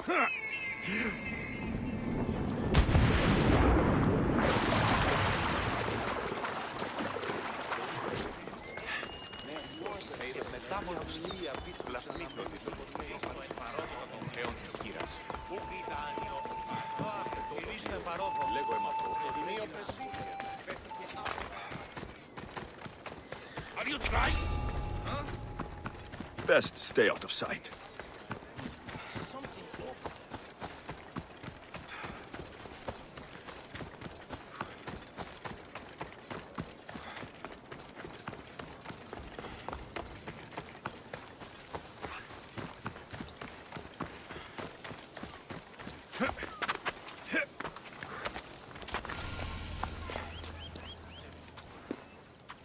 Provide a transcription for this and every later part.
Are you trying? Huh? Best stay out of sight.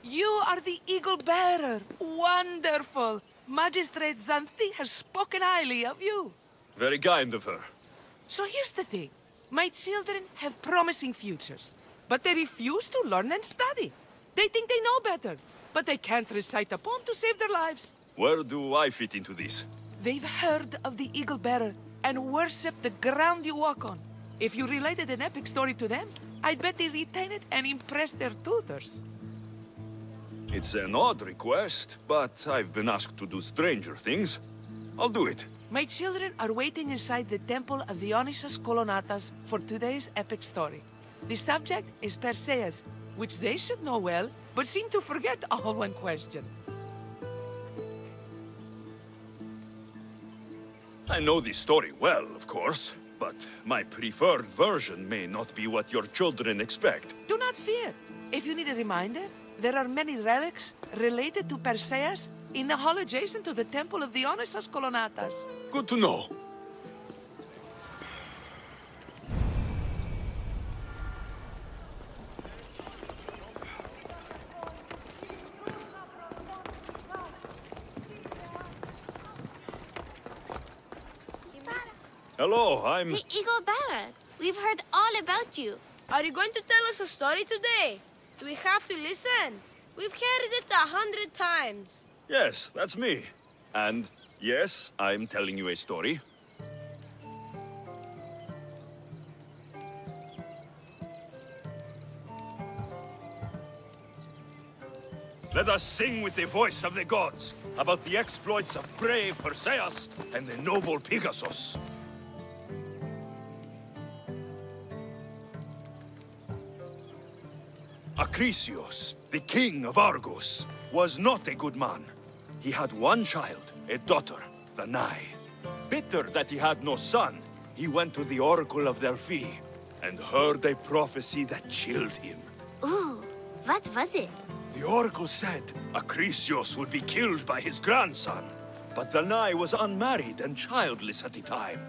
You are the Eagle Bearer. Wonderful. Magistrate Xanthi has spoken highly of you. Very kind of her. So here's the thing. My children have promising futures, but they refuse to learn and study. They think they know better, but they can't recite a poem to save their lives. Where do I fit into this? They've heard of the Eagle Bearer and worship the ground you walk on. If you related an epic story to them, I'd bet they retain it and impress their tutors. It's an odd request, but I've been asked to do stranger things. I'll do it. My children are waiting inside the temple of the Dionysus Kolonatas for today's epic story. The subject is Perseus, which they should know well, but seem to forget all when questioned. I know the story well, of course, but my preferred version may not be what your children expect. Do not fear. If you need a reminder, there are many relics related to Perseus in the hall adjacent to the temple of the Dionysus Kolonatas. Good to know. Hello, I'm... The Eagle Bearer. We've heard all about you. Are you going to tell us a story today? Do we have to listen? We've heard it 100 times. Yes, that's me. And yes, I'm telling you a story. Let us sing with the voice of the gods about the exploits of brave Perseus and the noble Pegasus. Acrisius, the king of Argos, was not a good man. He had one child, a daughter, Danae. Bitter that he had no son, he went to the oracle of Delphi and heard a prophecy that chilled him. Ooh, what was it? The oracle said Acrisius would be killed by his grandson, but Danae was unmarried and childless at the time.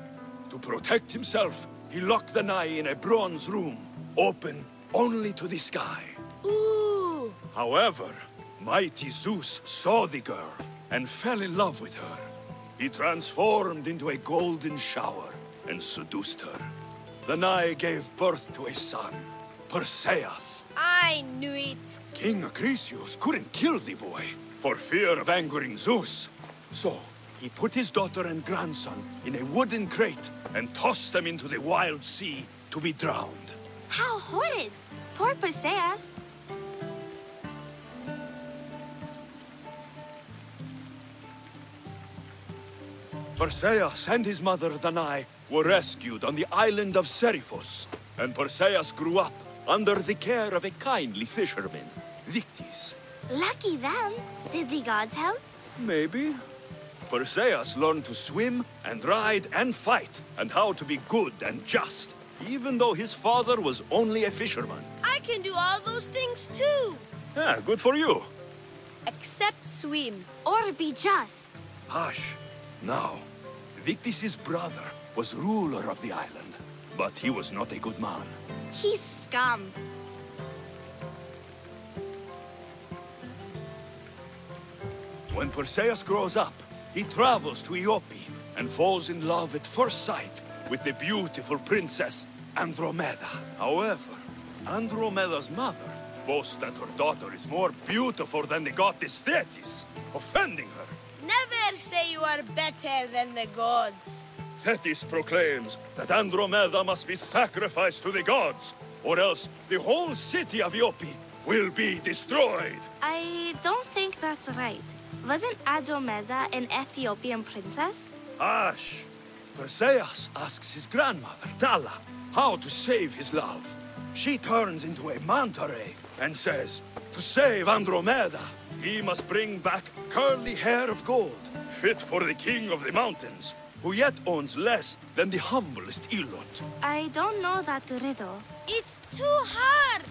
To protect himself, he locked Danae in a bronze room, open only to the sky. Ooh! However, mighty Zeus saw the girl and fell in love with her. He transformed into a golden shower and seduced her. Danae gave birth to a son, Perseus. I knew it. King Acrisius couldn't kill the boy for fear of angering Zeus. So, he put his daughter and grandson in a wooden crate and tossed them into the wild sea to be drowned. How horrid! Poor Perseus. Perseus and his mother Danae were rescued on the island of Seriphos, and Perseus grew up under the care of a kindly fisherman, Victis. Lucky them. Did the gods help? Maybe. Perseus learned to swim and ride and fight, and how to be good and just, even though his father was only a fisherman. I can do all those things too. Yeah, good for you. Except swim. Or be just. Hush. Now, Victis' brother was ruler of the island, but he was not a good man. He's scum. When Perseus grows up, he travels to Iope and falls in love at first sight with the beautiful princess Andromeda. However, Andromeda's mother boasts that her daughter is more beautiful than the goddess Thetis, offending her. Never say you are better than the gods. Thetis proclaims that Andromeda must be sacrificed to the gods, or else the whole city of Iopi will be destroyed. I don't think that's right. Wasn't Andromeda an Ethiopian princess? Hush! Perseus asks his grandmother, Tala, how to save his love. She turns into a manta ray and says, to save Andromeda, he must bring back curly hair of gold, fit for the king of the mountains, who yet owns less than the humblest Ilot. I don't know that riddle. It's too hard.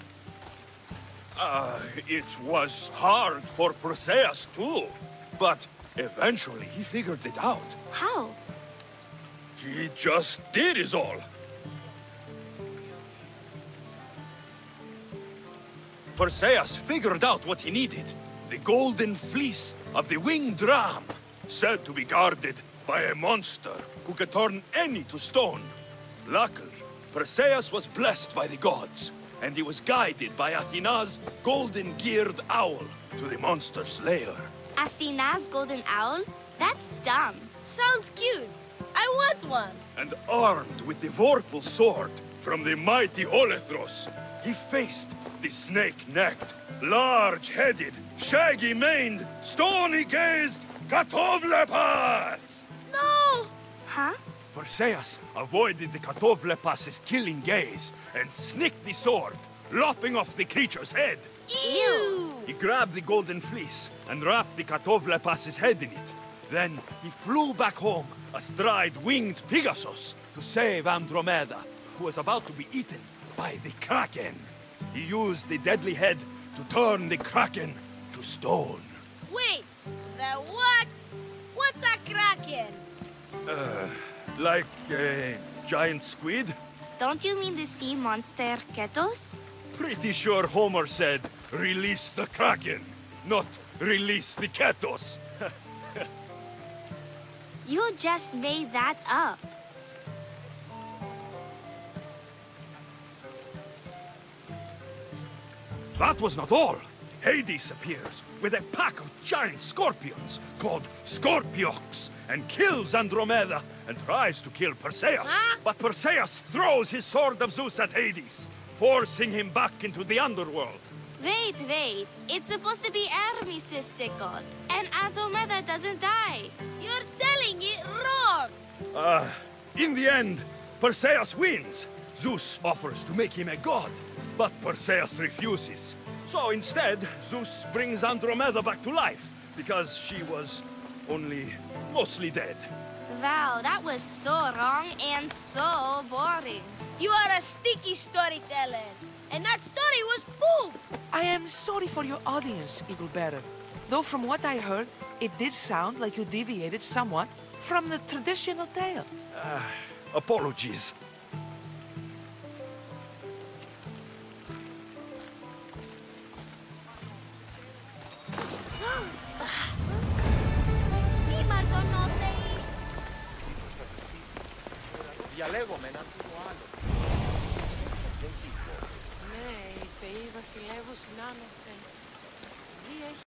It was hard for Perseus too, but eventually he figured it out. How? He just did is all. Perseus figured out what he needed. The golden fleece of the winged ram, said to be guarded by a monster who could turn any to stone. Luckily, Perseus was blessed by the gods, and he was guided by Athena's golden-geared owl to the monster's lair. Athena's golden owl? That's dumb. Sounds cute. I want one. And armed with the Vorpal sword from the mighty Olethros, he faced the snake-necked, large-headed, shaggy-maned, stony-gazed Katovlepas! No! Huh? Perseus avoided the Katovlepas's killing gaze and snicked the sword, lopping off the creature's head. Ew! He grabbed the golden fleece and wrapped the Katovlepas's head in it. Then he flew back home astride winged Pegasus to save Andromeda, who was about to be eaten by the Kraken. He used the deadly head to turn the Kraken to stone. Wait, the what? What's a kraken? Like a giant squid? Don't you mean the sea monster Ketos? Pretty sure Homer said, release the Kraken, not release the Ketos. You just made that up. That was not all. Hades appears with a pack of giant scorpions called Scorpiox and kills Andromeda and tries to kill Perseus. Huh? But Perseus throws his sword of Zeus at Hades, forcing him back into the underworld. Wait. It's supposed to be Hermes' god, and Andromeda doesn't die. You're telling it wrong. In the end, Perseus wins. Zeus offers to make him a god, but Perseus refuses. So instead, Zeus brings Andromeda back to life, because she was only mostly dead. Wow, that was so wrong and so boring. You are a sticky storyteller. And that story was poop. I am sorry for your audience, Eaglebearer. Though from what I heard, it did sound like you deviated somewhat from the traditional tale. Apologies. Διαλέγω με έναν ή άλλο. Ναι, οι θεοί βασιλεύουν συνάνωθεν.